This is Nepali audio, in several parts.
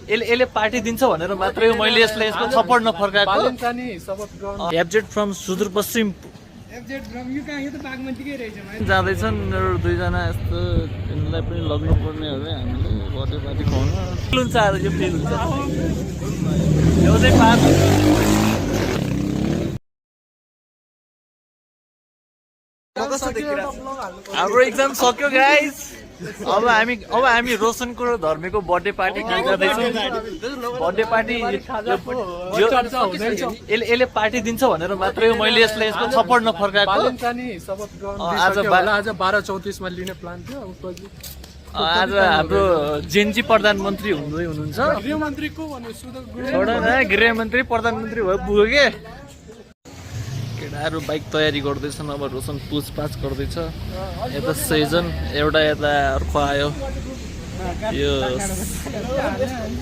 यसले पार्टी दिन्छ भनेर मात्रै मैले यसलाई यसको सपोर्ट नफर्काएको एब्जेक्ट फ्रम सुदूरपश्चिम जाँदैछन् दुईजना यस्तो यिनीलाई पनि लग्नु पर्ने हो हामीले बर्थडे पार्टी खुवाउनु हुन्छ आज यो फिल हुन्छ यो चाहिँ पास हाम्रो एक्जाम सक्यो गाइस अब हामी रोशनको र धर्मेको बर्थडे पार्टी गर्दैछौँ बर्थडे पार्टी यसले पार्टी दिन्छ भनेर मात्रै मैले यसलाई यसको सपोर्ट नफर्काएको आज 12:34 मा लिने प्लान थियो आज हाम्रो जेनजी प्रधानमन्त्री हुनुहुन्छ गृहमन्त्री प्रधानमन्त्री भयो पुग्यो के केटाहरू बाइक तयारी गर्दैछन् अब रोशन पुछपाछ गर्दैछ यता सेजन एउटा यता अर्को आयो यो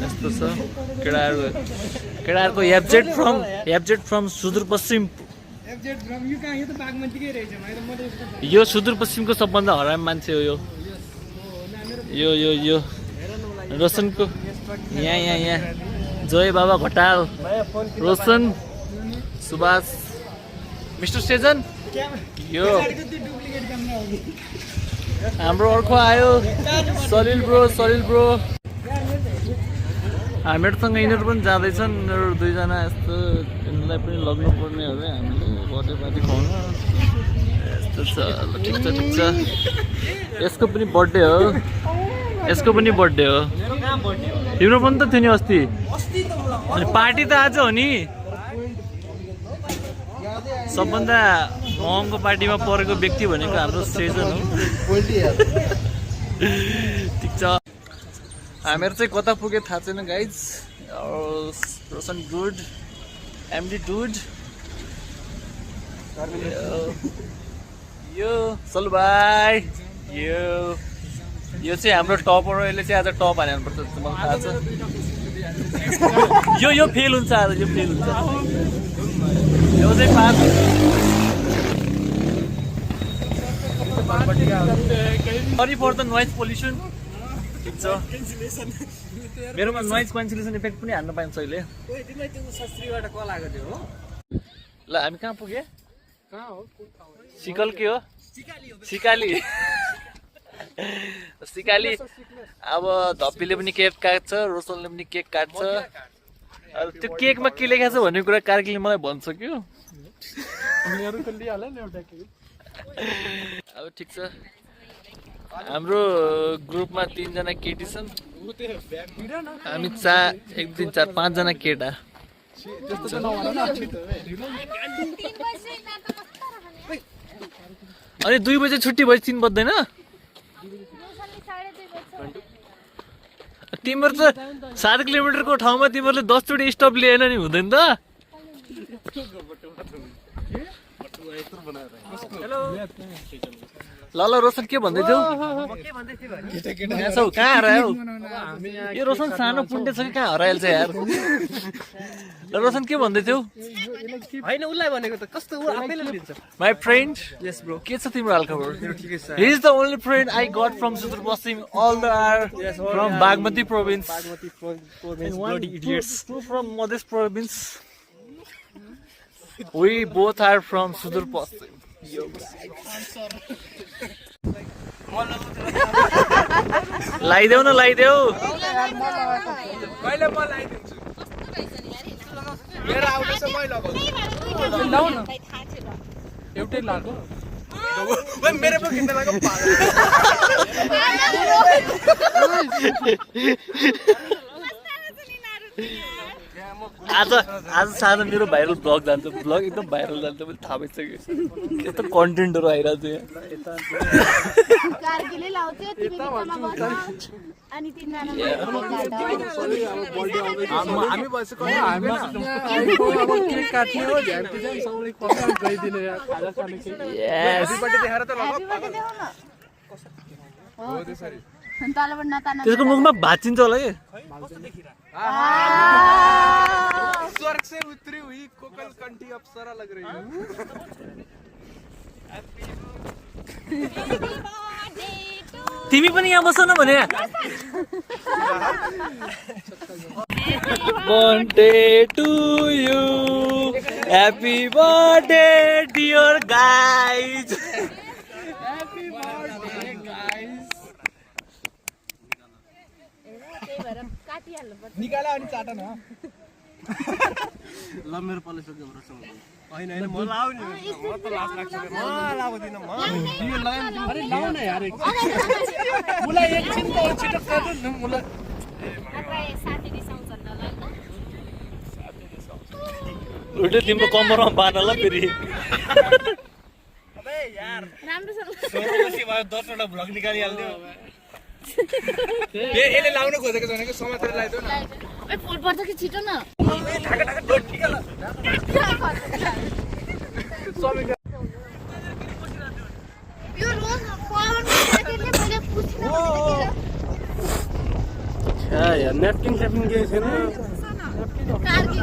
यस्तो छ केटाहरूको एब्जेक्ट फ्रम सुदूरपश्चिम यो सुदूरपश्चिमको सबभन्दा हराम मान्छे हो यो रोशनको यहाँ जय बाबा घटाल रोशन सुभाष मिस्टर सेजन यो हाम्रो अर्को आयो सलिल ब्रो हामीहरूसँग यिनीहरू पनि जाँदैछन् दुईजना यस्तो यिनीहरूलाई पनि लग्नु पर्ने हो हामीले बर्थडे पार्टी खुवाउनु यस्तो छ ठिक छ यसको पनि बर्थडे हो तिम्रो पनि त थियो नि अस्ति अनि पार्टी त आज हो नि सबभन्दा महँगो पार्टीमा परेको व्यक्ति भनेको हाम्रो सेजन हो ठिक छ हामीहरू चाहिँ कता पुगे थाहा छैन guys Roshan good MD dude यो सल भाइ यो चाहिँ हाम्रो टप हो यसले चाहिँ आज टप हाल्नुपर्छ मलाई थाहा छ यो फेल हुन्छ आज यो चाहिँ पास sorry for the noise pollution ठिक छ मेरोमा नोइज क्यान्सलेसन इफेक्ट पनि हान्न पाइन्छ अहिले ल हामी कहाँ पुगे सिकल के हो सिकाली अब धप्पीले पनि केक काट्छ रोशनले पनि केक काट्छ त्यो केकमा के लेखेको छ भन्ने कुरा कार्कीले मलाई भन्छ क्यो अब ठिक छ हाम्रो ग्रुपमा 3 जना केटी छन् हामी 1 2 3 4 5 जना केटा अनि 2 बजे छुट्टी भएपछि 3 बज्दैन तिम्रो त 7 किलोमिटरको ठाउँमा तिमीहरूले 10 चोटि स्टप लिएन नि हुँदैन त ल रोशन के भन्दै थियौ कहाँ हरायो यो रोशन सानो पुण्डे छ कि कहाँ हराएछ यार ल रोशन के भन्दै थियौ हैन उलाई भनेको त कस्तो आफैले लिन्छ माई फ्रेन्ड यस ब्रो के छ तिम्रो हालखबर ठिकै छ He is the only friend I got from Sudarpashchim. All the are from Bagmati province. And bloody idiots. Two from Madhya province. We both are from Sudarpashchim. लाइदेऊ न लाइदेऊ मैले म लाइदिन्छु मेरो आउँदैछ मै लगाउँछु लाउ न एउटै लाग्यो मेरो पो किन लाग्यो आज सानो मेरो भाइरल ब्लग जान्छ ब्लग एकदम भाइरल जान्छ मैले थाहा भइसक्यो यस्तो कन्टेन्टहरू आइरहेको हामी बसेको हामी केक काट्ने हो झ्याम्टी चाहिँ सबैले कसरी गइदिने खाजा खाने के हेपीपट्टि देखाएर त हो त्यसरी त्यसको मुखमा भाँचिन्छ होला के स्वर्ग से उतरी हुई कोकल कंठी अप्सरा लग रही है तिमी पनि यहाँ बस न भने birthday to you happy birthday dear guys निकाला अनि चाट न ल मेरो पलिसक्यो होइन होइन म लाउने म त लाज लाग्छ म लाउँदिन म यो लगाउनु अरे लाउ न यार मलाई एकछिन त छिटो गर्नु न मलाई साथी रिसाउँछ न ल उल्टै तिम्रो कम्मरमा बाँध ल फेरि अबे यार राम्रोसँग 16 वर्षी भयो 10 वटा भ्लग निकालिहाल्दियो यसले लाउन खोजेको छैन कि समातेर लगाइदियो न ए फोन पर्छ कि छिटो न ढाका ढाका डोट ठिक ल यो रोज पवन साथीले मैले पुछ्नु यार नेपकिन सेपिङ के छैन कार्की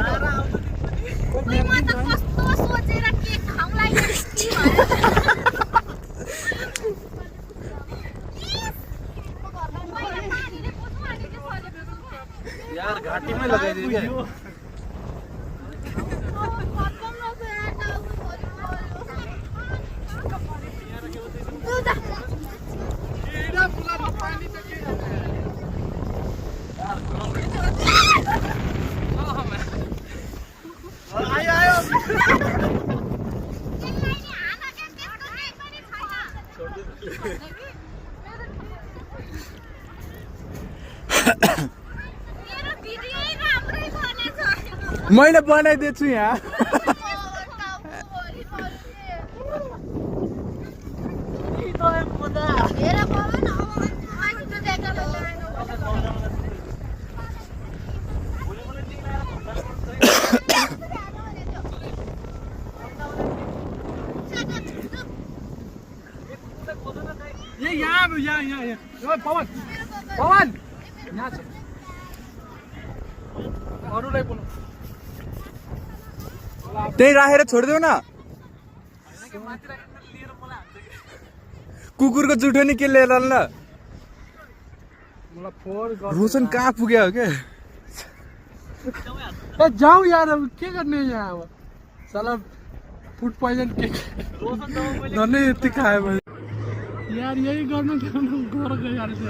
म त कस्तो सोचेर केक खाउँला यो के यार घाटीमै लगाइदियो क्या मैले बनाइदिएछु यहाँ यहाँ पवन पवन यहाँ छ अरूलाई बोल्नु त्यही राखेर छोडिदेऊ न कुकुरको जुठो नि के लिएर ल रोशन कहाँ पुग्यो हो क्या जाऊ यार अब के गर्ने यहाँ अब साला फुड पोइजन के धन्य यति खायो भने यार यही गर्नु गएर गइहाल्छ